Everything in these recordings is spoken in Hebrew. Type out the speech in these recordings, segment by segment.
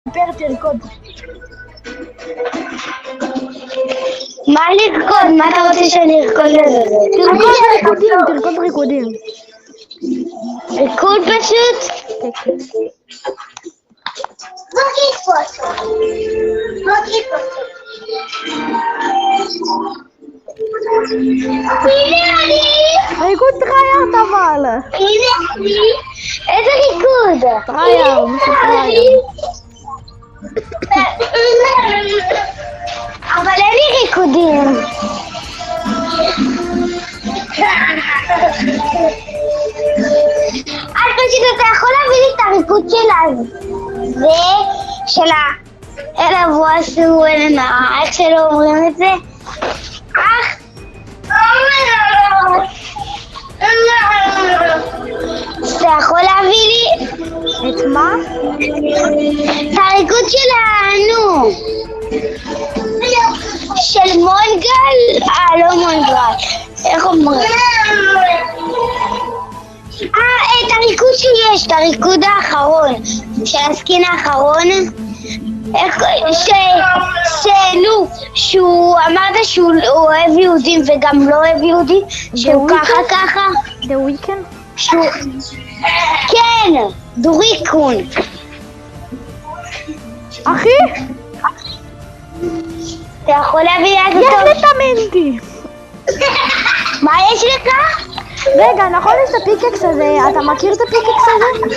תרקוד. מה לרקוד? מה אתה רוצה שאני ארקוד לזה? תרקוד ריקודים. ריקוד פשוט? ריקוד טרייארט אבל. איזה ריקוד? טרייארט, משהו טרייארט. אבל אין לי ריקודים. אז פשוט אתה יכול להביא לי את הריקוד של אלא בואסו, איך שלא אומרים את זה. אתה יכול להביא לי? את מה? את הריקוד שלנו. של מונגל? לא מונגל. איך אומרים? את הריקוד שיש, את הריקוד האחרון. של הסקין האחרון. שהוא אמרת שהוא אוהב יהודים וגם לא אוהב יהודים. שהוא ככה. The Weeknd? כן, דוריקון. אחי? אתה יכול להביא לי את יש אותו? לי את המנטי. מה יש לך? רגע, נכון יש את הפיקקס הזה, אתה מכיר את הפיקקס הזה?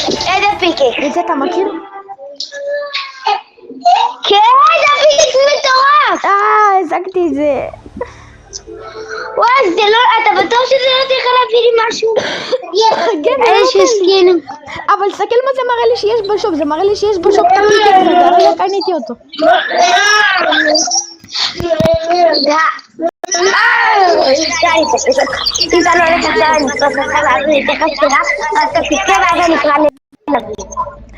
איזה פיקק? את זה אתה מכיר? כן, זה פיקק מטורף! השגתי את זה. וואי, זה לא, אתה בטוח שזה לא צריך להביא לי משהו? כן, איזשהו סקין. אבל תסתכל מה זה מראה לי שיש בשופ, זה מראה לי שיש בשופ את הפיקקס הזה, הרגע קניתי אותו. אם אתה לא הולך עכשיו, אני צריך להביא לי תכף שלה, אז אתה תקרא ואז אני אקרא לי.